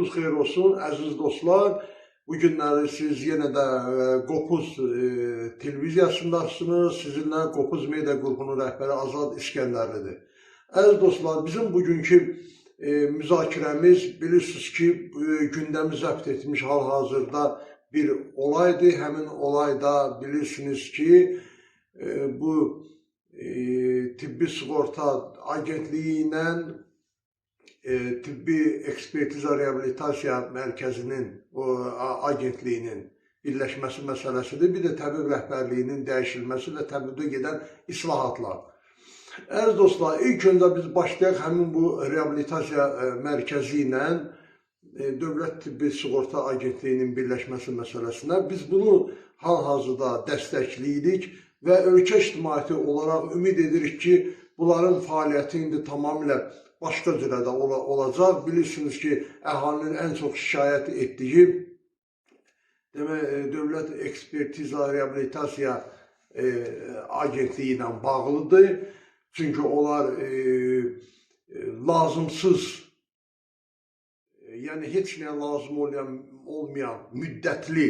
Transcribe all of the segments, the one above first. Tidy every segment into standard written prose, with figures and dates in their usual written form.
Vaxtınız xeyir olsun, əziz dostlar. Bu günləri siz yenə də Qopuz televiziyasındasınız. Sizinlə Qopuz Media Qrupunun rəhbəri Azad İskəndərlidir. Əziz dostlar, bizim bugünkü müzakirəmiz bilirsiniz ki, gündəmi zəbt etmiş hal-hazırda bir olaydır. Həmin olayda bilirsiniz ki, bu Tibbi Sığorta Agentliyi ilə Tibbi Ekspertiza Reabilitasiya Mərkəzinin, agentliyinin birləşməsi məsələsidir. Bir də təbib rəhbərliyinin dəyişilməsi və təbibdə gedən islahatlar. Əziz dostlar, ilk öncə biz başlayaq həmin bu reabilitasiya mərkəzi ilə Dövlət Tibbi Sığorta Agentliyinin birləşməsi məsələsinə. Biz bunu hal-hazırda dəstəkləyirik və ölkə ictimaiyyəti olaraq ümid edirik ki, bunların fəaliyyəti indi tamamilə başqa cürədə olacaq. Bilirsiniz ki, əhalinin ən çox şikayət etdiyi Dövlət Ekspertiza Reabilitasiya Agentliyi ilə bağlıdır. Çünki onlar lazımsız, yəni heç nəyə lazım olmayan müddətli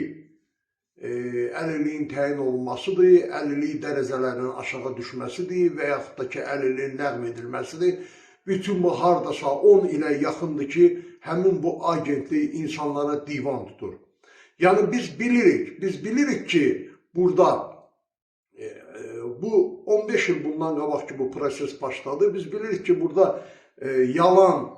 əlilliyin təyin olunmasıdır, əlillik dərəcələrinin aşağı düşməsidir və yaxud da ki, əlilliyin ləğv edilməsidir. Bütün bu hardasa 10 ilə yaxındır ki, həmin bu agentlik insanlara divan tutur. Yəni biz bilirik ki, burada bu 15 il bundan qabaq ki, bu proses başladı. Biz bilirik ki, burada yalan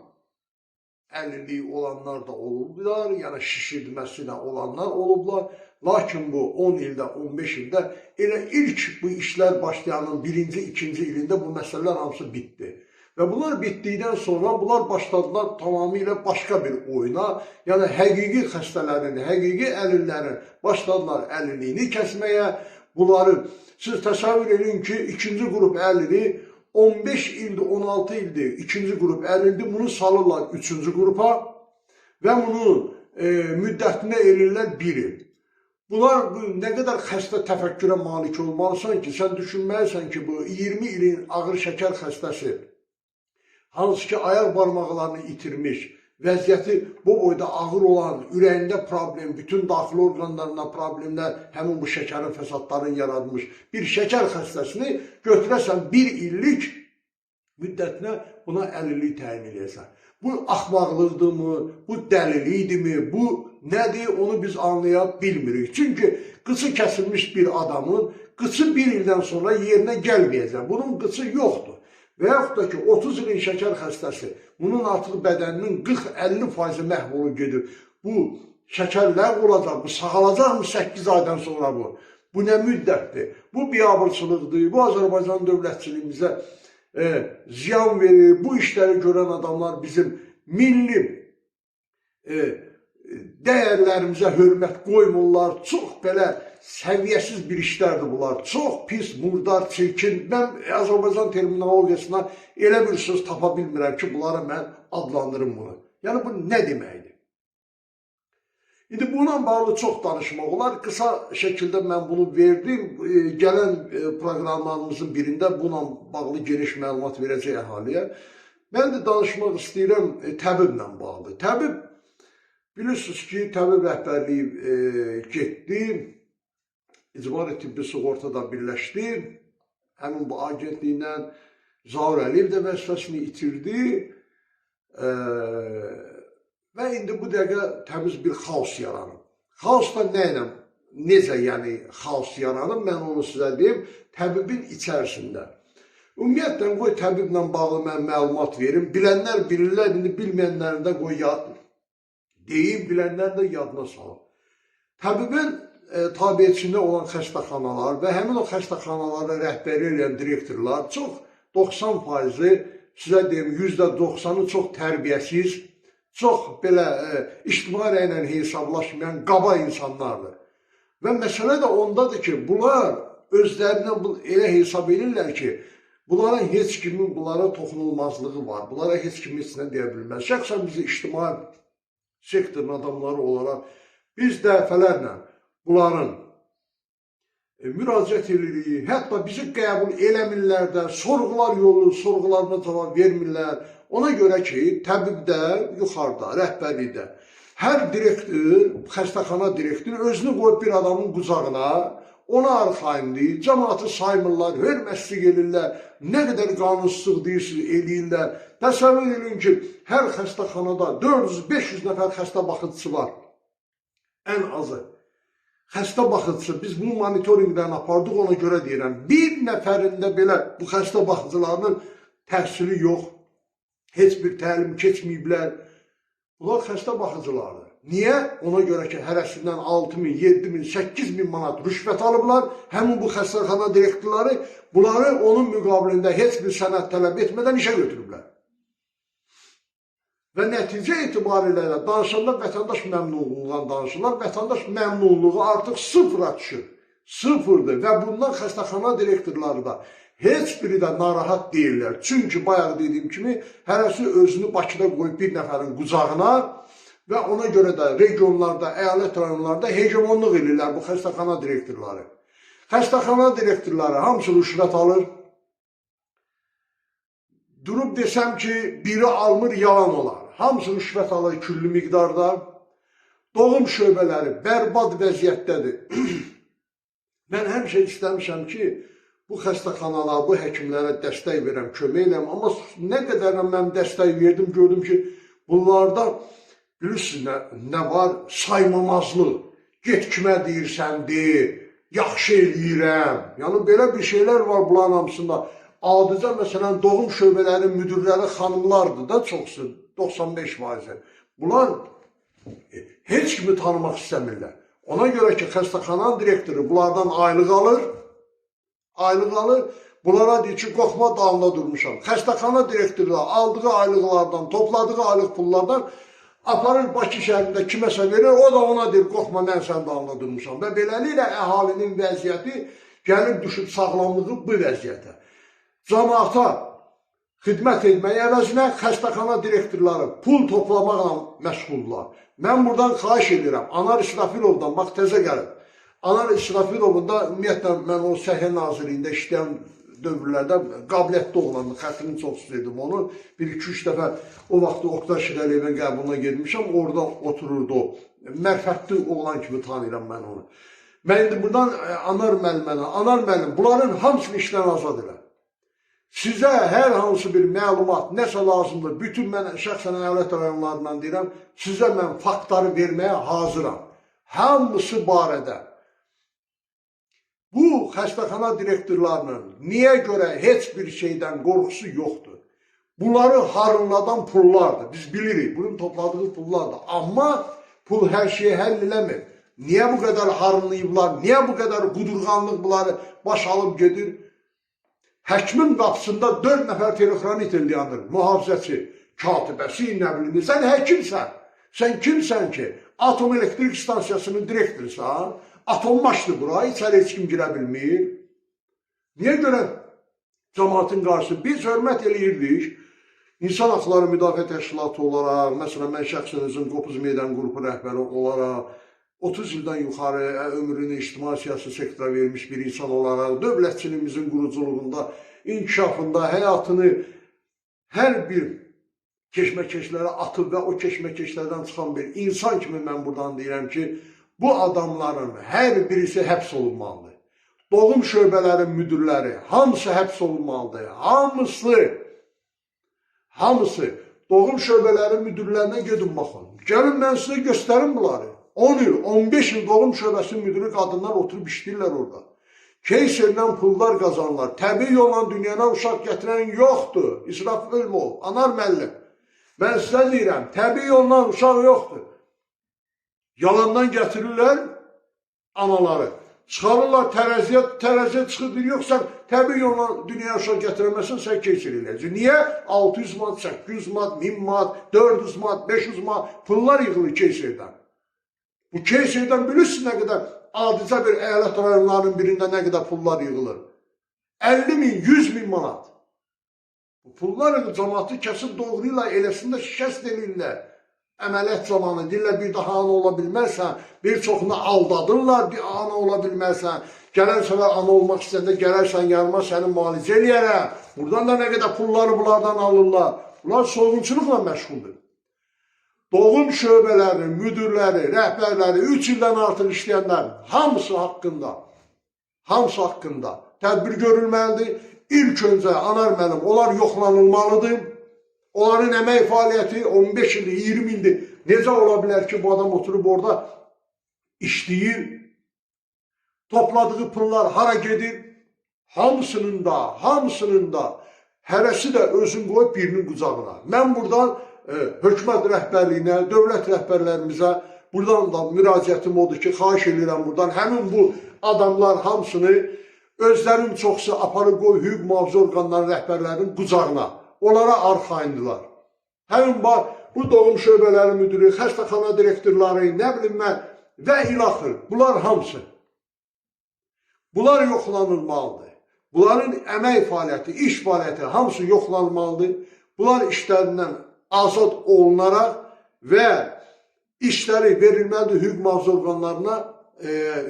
əlilliyi olanlar da olublar, yəni şişirdməsinə olanlar olublar. Lakin bu 10 ildə, 15 ildə elə ilk bu işlər başlayanın birinci, ikinci ilində bu məsələlər hamısı bitdi. Və bunlar bitdikdən sonra bunlar başladılar tamamilə başqa bir oyuna. Yəni həqiqi xəstələrin, həqiqi əlillərin başladılar əlilliyini kəsməyə. Bunları siz təsəvvür edin ki, ikinci qrup əlilliyi 15 ildir, 16 ildir ikinci qrup əlilliyi, bunu salırlar üçüncü qrupa və bunu müddətinə elirlər 1 il. Bunlar nə qədər xəstə təfəkkürə malik olmalısan ki, sən düşünməlisən ki, bu 20 ilin ağır şəkər xəstəsi, hansı ki, ayaq barmaqlarını itirmiş, vəziyyəti bu boyda ağır olan, ürəyində problem, bütün daxili orqanlarında problemlər, həmin bu şəkərin fəsadlarını yaratmış bir şəkər xəstəsini götürəsən 1 illik müddətinə buna əlillik təyin edəsən. Bu axmaqlıqdırmı, bu dəlilikdirmi, bu nədir, onu biz anlaya bilmirik. Çünki qıçı kəsilmiş bir adamın qıçı 1 ildən sonra yerinə gəlməyəcək. Bunun qıçı yoxdur. Və yaxud da ki, 30 ilin şəkər xəstəsi, bunun artıq bədəninin 40-50% məhv olub gedir. Bu şəkər ləğv olacaq, bu sağalacaqmı 8 aydan sonra bu? Bu nə müddətdir? Bu biabırçılıqdır, bu Azərbaycan dövlətçiliyimizə ziyan verir. Bu işləri görən adamlar bizim milli dəyərlərimizə hörmət qoymurlar. Çox belə səviyyəsiz bir işlərdir bunlar. Çox pis, murdar, çirkin. Mən Azərbaycan terminologiyasına elə bir söz tapa bilmirəm ki, bunlara mən adlandırım bunu. Yəni bu nə deməkdir? İndi bununla bağlı çox danışmaq olar. Qısa şəkildə mən bunu verdim. Gələn proqramlarımızın birində bununla bağlı geniş məlumat verəcək əhaliyə. Mən də danışmaq istəyirəm təbiblə bağlı. Təbib, bilirsiniz ki, təbib rəhbərliyi getdi. İcbari Tibbi Sığortada birləşdi. Həmin bu agentliklə Zaur Əliyev də vəzifəsini itirdi. Və indi bu dəqiqə təmiz bir xaos yaranıb. Xaos da nə ilə, necə yəni xaos yaranıb, mən onu sizə deyim, təbibin içərisində. Ümumiyyətlə, qoy təbiblə bağlı mən məlumat verim. Bilənlər bilirlər, indi bilməyənlərin də qoy deyim, bilənlər də yadına salın. Təbibin tabiyyətçində olan xəstəxanalar və həmin o xəstəxanalara rəhbəri eləyən direktorlar çox 90%-i, sizə deyim, %90-ı çox tərbiyəsiz, çox belə ictimai rəylə hesablaşmayan qaba insanlardır. Və məsələ də ondadır ki, bunlar özlərindən elə hesab edirlər ki, bunların heç kimin bunlara toxunulmazlığı var, bunlara heç kimin içinə deyə bilməz. Şəxsən bizi ictimai sektorun adamları olaraq biz dəfələrlə bunların müraciət edirik, hətta bizi qəbul eləmirlər də, sorğular yolu, sorğularına cavab vermirlər. Ona görə ki, təbibdə, yuxarıda, rəhbərlikdə Hər direktor, xəstəxana direktoru özünü qoyub bir adamın qucağına, ona arxayındır, cəmaatı saymırlar, hörmətsizlik edirlər, nə qədər qanunsuzluq deyirsiniz, eləyirlər. Təsəvvür edin ki, hər xəstəxanada 400-500 nəfər xəstə baxıcısı var. Ən azı. Xəstə baxıcısı, biz bunu monitoringdən apardıq, ona görə deyirəm. Bir nəfərində belə bu xəstə baxıcılarının təhsili yox, heç bir təlim keçməyiblər. Bunlar xəstə baxıcılardır. Niyə? Ona görə ki, hərəsindən 6 min, 7 min, 8 min manat rüşvət alıblar. Həmin bu xəstəxana direktorları bunları onun müqabilində heç bir sənəd tələb etmədən işə götürüblər. Və nəticə etibarilə də danışanlar vətəndaş məmnunluğundan danışırlar. Vətəndaş məmnunluğu artıq sıfıra düşür. Sıfırdır və bundan xəstəxana direktorları da heç biri də narahat deyirlər. Çünki bayaq dediyim kimi, hərəsi özünü Bakıda qoyub bir nəfərin qucağına və ona görə də regionlarda, əyalət rayonlarda hegemonluq edirlər bu xəstəxana direktorları. Xəstəxana direktorları hamısı rüşvət alır. Durub desəm ki, biri almır, yalan olar. Hamısı rüşvət alır küllü miqdarda. Doğum şöbələri bərbad vəziyyətdədir. Mən həmişə istəmişəm ki, bu xəstəxanalar, bu həkimlərə dəstək verəm, kömək eləyəm. Amma nə qədər mən dəstək verdim, gördüm ki, bunlarda bilirsiniz nə var? Saymamazlıq. Get kimə deyirsən, deyir, yaxşı eləyirəm. Yəni, belə bir şeylər var bunların hamısında. Adıca, məsələn, doğum şöbələrinin müdürləri xanımlardır da çoxsu, 95%. Bunlar heç kimi tanımaq istəmirlər. Ona görə ki, xəstəxana direktoru bunlardan aylıq alır. Bunlara deyir ki, qorxma dalında durmuşam. Xəstəxana direktoru da aldığı aylıqlardan, topladığı aylıq pullardan aparır Bakı şəhərində kiməsə verir, o da ona deyir, qorxma mən sən dalında durmuşam. Və beləliklə əhalinin vəziyyəti gəlib düşüb sağlamlığı bu vəziyyətə. Cəmaata xidmət etməyə əvəzinə xəstəxana direktorları pul toplamaqla məşğullar. Mən buradan xahiş edirəm, Anar İsrafilovdan, bax təzə gəlib. Anar İsrafilovun da ümumiyyətlə mən o Səhiyyə Nazirliyində işləyən dövrlərdə qabiliyyətli oğlandı, xətrini çox istəyirdim onu. Bir, 2-3 dəfə o vaxtı Oqtay Şirəliyevin qəbuluna gedmişəm, orada otururdu o. Mərfətli oğlan kimi tanıyıram mən onu. Mən indi buradan Anar müəllim, bunların hamısını işdən azad elə. Sizə hər hansı bir məlumat, nəsə lazımdır, bütün mən şəxsən əyalət rayonlarından deyirəm, sizə mən faktları verməyə hazıram. Hamısı barədə. Bu xəstəxana direktorlarının niyə görə heç bir şeydən qorxusu yoxdur? Bunları harınladan pullardır, biz bilirik, bunun topladığı pullardır. Amma pul hər şeyi həll eləmir. Niyə bu qədər harınlayıblar, niyə bu qədər qudurğanlıq bunları baş alıb gedir? Həkimin qapısında 4 nəfər telexranit eləyəndir, mühafizəçi, katibəsi, nə bilim, sən həkimsən, sən kimsən ki, atom elektrik stansiyasının direktorusan, atommaşdır bura, içəri heç kim girə bilmir. Niyə görə cəmaatın qarşısı? Biz hörmət eləyirdik, İnsan Haqları Müdafiə Təşkilatı olaraq, məsələn, mən şəxsən özüm Qopuz Meydan qrupu rəhbəri olaraq, 30 ildən yuxarı ömrünü ictimai siyasi sektora vermiş bir insan olaraq, dövlətçiliyimizin quruculuğunda, inkişafında, həyatını hər bir keşməkeşlərə atıb və o keşməkeşlərdən çıxan bir insan kimi mən buradan deyirəm ki, bu adamların hər birisi həbs olunmalıdır. Doğum şöbələrinin müdürləri, hamısı həbs olunmalıdır. Hamısı. Doğum şöbələrinin müdürlərinə gedin baxın. Gəlin mən sizə göstərim bunları. 10 il, 15 il doğum şöbəsinin müdürü qadınlar oturub işləyirlər orada. Keyserdən pullar qazanırlar. Təbii yolla dünyana uşaq gətirən yoxdur. İsraf Ölmov, Anar müəllim. Mən sizə deyirəm, təbii yolla uşaq yoxdur. Yalandan gətirirlər anaları. Çıxarırlar tərəziyə çıxır, deyir, yox sən təbii yolla dünyaya uşaq gətirəməsən, sən keyser eləyəcək. Niyə? 600 mat, 800 mat, 1000 mat, 400 mat, 500 mat pullar yığılır keyserdən. Bu keyserdən bilirsiniz nə qədər adicə bir əyalət rayonlarının birində nə qədər pullar yığılır? 50 min, 100 min manat. Bu pullar cəmaatı kəsib doğruyla eləsində şikəst edirlər. Əməliyyat zamanı deyirlər, bir daha ana ola bilmərsən, bir çoxunu aldadırlar, bir ana ola bilmərsən, gələn səfər ana olmaq istəyəndə gələrsən yanıma səni müalicə eləyərəm. Buradan da nə qədər pulları bunlardan alırlar. Bunlar soyğunçuluqla məşğuldur. doğum şöbələrinin müdürləri, rəhbərləri, 3 ildən artıq işləyənlərin hamısı haqqında tədbir görülməlidir. İlk öncə Anar müəllim, onlar yoxlanılmalıdır. Onların əmək fəaliyyəti 15 ildir, 20 ildir. Necə ola bilər ki, bu adam oturub orada işləyir, topladığı pullar hara gedir? Hamısının da hərəsi də özün qoyub birinin qucağına. Mən buradan hökumət rəhbərliyinə, dövlət rəhbərlərimizə buradan da müraciətim odur ki, xahiş edirəm buradan həmin bu adamlar hamısını özlərin çoxsu aparıb qoy hüquq mühafizə orqanlarının rəhbərlərinin qucağına. Onlara arxayındılar. Həmin bu doğum şöbələri müdürü, xəstəxana direktorları, nə bilim mən və ilaxır. Bunlar hamısı. Bunlar yoxlanılmalıdır. Bunların əmək fəaliyyəti, iş fəaliyyəti hamısı yoxlanılmalıdır. Bunlar işlərindən azad olunaraq və işləri verilməlidir hüquq mühafizə orqanlarına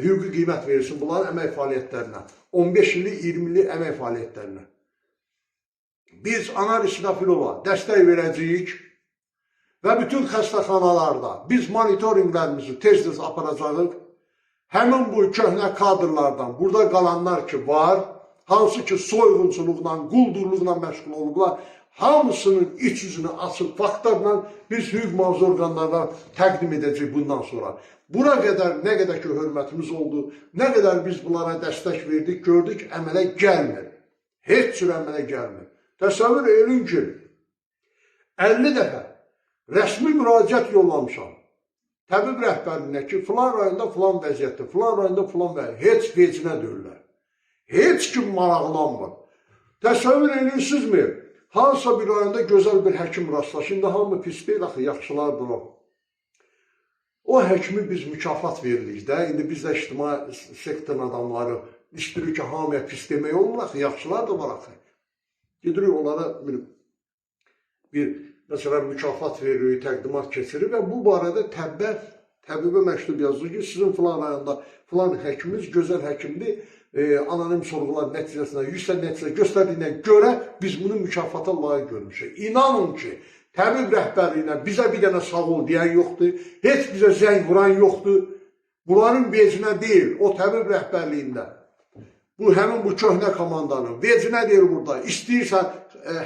hüquqi qiymət verilsin bunların əmək fəaliyyətlərinə. 15 illik, 20 illik əmək fəaliyyətlərinə. Biz Anar İsrafilova dəstək verəcəyik və bütün xəstəxanalarda biz monitorinqlərimizi tez-tez aparacağıq. Həmin bu köhnə kadrlardan burada qalanlar ki var, hansı ki soyğunçuluqla, quldurluqla məşğul olublar, hamısının iç yüzünü açıb faktlarla biz hüquq mühafizə orqanlarına təqdim edəcəyik bundan sonra. Bura qədər nə qədər ki hörmətimiz oldu, nə qədər biz bunlara dəstək verdik, gördük əmələ gəlmir. Heç cür əmələ gəlmir. Təsəvvür edin ki, 50 dəfə rəsmi müraciət yollamışam. Təbib rəhbərliyinə ki, filan rayonda filan vəziyyətdir, filan rayonda filan vəziyyətdir. Heç vecinə deyirlər. Heç kim maraqlanmır. Təsəvvür edirsinizmi? Hansısa bir rayonda gözəl bir həkim rastlaşır. İndi hamı pis deyil, axı, yaxşılardır o. O həkimi biz mükafat veririk də. İndi biz də ictimai sektorun adamları istəyirik ki, hamıya pis demək olmur, axı, yaxşılar da var, axı. Gidirik onlara bir məsələn mükafat veririk, təqdimat keçirir və bu barədə təbibə məktub yazır ki, sizin filan rayonda filan həkimimiz gözəl həkimdir, anonim sorğular nəticəsində, yüksək nəticə göstərdiyinə görə biz bunu mükafata layiq görmüşük. İnanın ki, təbib rəhbərliyinə bizə bir dənə sağ ol deyən yoxdur, heç bizə zəng vuran yoxdur. Bunların vecinə deyil, o təbib rəhbərliyində. Bu həmin bu köhnə komandanın vecinə deyil burada. İstəyirsən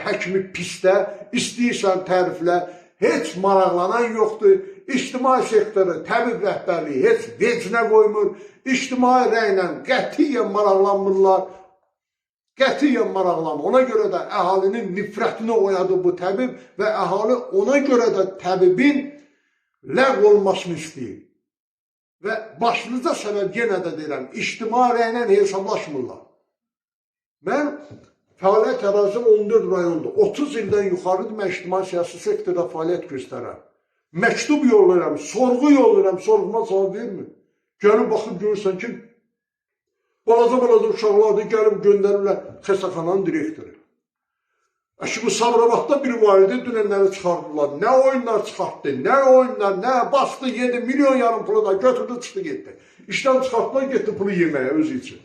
həkimi pislə, istəyirsən təriflə, heç maraqlanan yoxdur. İctimai sektoru, təbib rəhbərliyi heç vecinə qoymur. İctimai rəylə qətiyyən maraqlanmırlar. Qətiyyən maraqlanmır. Ona görə də əhalinin nifrətini oyadı bu təbib və əhali ona görə də təbibin ləğv olmasını istəyir. Və başlıca səbəb yenə də deyirəm, ictimai rəylə hesablaşmırlar. Mən fəaliyyət ərazim 14 rayonda, 30 ildən yuxarıdır mən ictimai siyasi sektorda fəaliyyət göstərəm. Məktub yollayıram, sorğu yollayıram, sorğuma cavab vermir. Gəlib baxıb görürsən ki, balaca uşaqlardır, gəlib göndərirlər xəstəxananın direktoru. Şimdi Sabirabadda bir valide dünənləri çıxardılar. Nə oyunlar çıxartdı, nə oyunlar, nə bastı, yedi, milyon yarım pulu da götürdü, çıxdı, getdi. İşdən çıxartdılar, getdi pulu yeməyə özü üçün.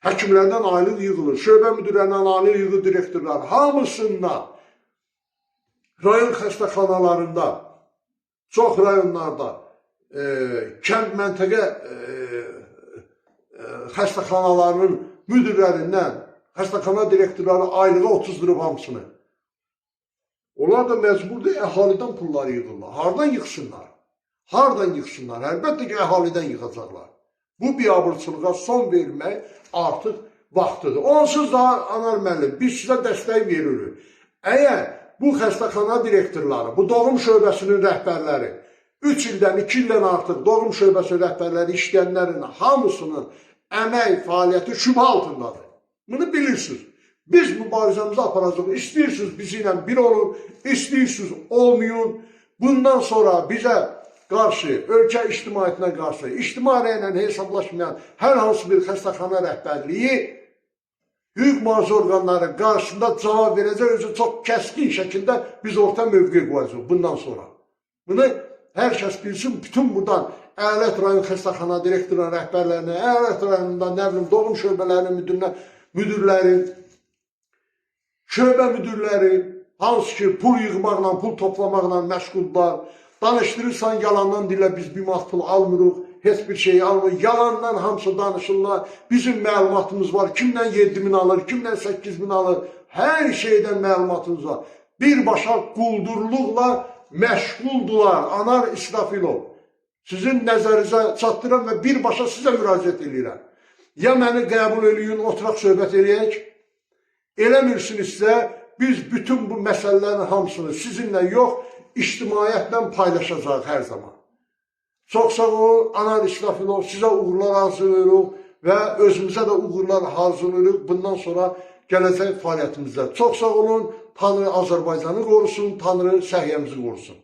Həkimlərdən aylıq yığılır, şöbə müdürlərindən aylıq yığılır direktorlar, hamısından rayon xəstəxanalarında, çox rayonlarda, kənd məntəqə xəstəxanalarının müdürlərindən, xəstəxana direktorları aylığa 30 lirə hamısını. Onlar da məcburdur, əhalidən pulları yığırlar. Hardan yıxsınlar? Hardan yıxsınlar? Əlbəttə ki, əhalidən yıxacaqlar. Bu biabırçılığa son vermək artıq vaxtıdır. Onsuz da Anar müəllim, biz sizə dəstək veririk. Əgər bu xəstəxana direktorları, bu doğum şöbəsinin rəhbərləri, 3 ildən, 2 ildən artıq doğum şöbəsinin rəhbərləri işləyənlərin hamısının əmək fəaliyyəti şübhə altındadır. Bunu bilirsiniz. Biz mübarizəmizi aparacaq. İstəyirsiniz bizimlə bir olun, istəyirsiniz olmayın. Bundan sonra bizə qarşı, ölkə ictimaiyyətinə qarşı, ictimai rəylə hesablaşmayan hər hansı bir xəstəxana rəhbərliyi hüquq mühafizə orqanları qarşısında cavab verəcək, özü çox kəskin şəkildə biz orta mövqe qoyacaq bundan sonra. Bunu hər kəs bilsin, bütün buradan əyalət rayon xəstəxana direktorunun rəhbərlərinə, əyalət rayonunda nə bilim, doğum şöbələrinin müdürləri, şöbə müdürləri, hansı ki pul yığmaqla, pul toplamaqla məşğuldurlar. Danışdırırsan yalandan dilə biz bir manat pul almırıq, heç bir şey almırıq. Yalandan hamısı danışırlar. Bizim məlumatımız var. Kimdən 7.000 alır, kimdən 8.000 alır. Hər şeydən məlumatımız var. Birbaşa quldurluqla məşğuldular. Anar İsrafilov. Sizin nəzərinizə çatdıram və birbaşa sizə müraciət edirəm. Ya məni qəbul eləyin, oturaq söhbət eləyək. Eləmirsinizsə, biz bütün bu məsələlərin hamısını sizinlə yox, ictimaiyyətlə paylaşacaq hər zaman. Çox sağ olun, Anar İsrafilov, sizə uğurlar arzulayırıq və özümüzə də uğurlar arzulayırıq bundan sonra gələcək fəaliyyətimizdə. Çox sağ olun, Tanrı Azərbaycanı qorusun, Tanrı səhiyyəmizi qorusun.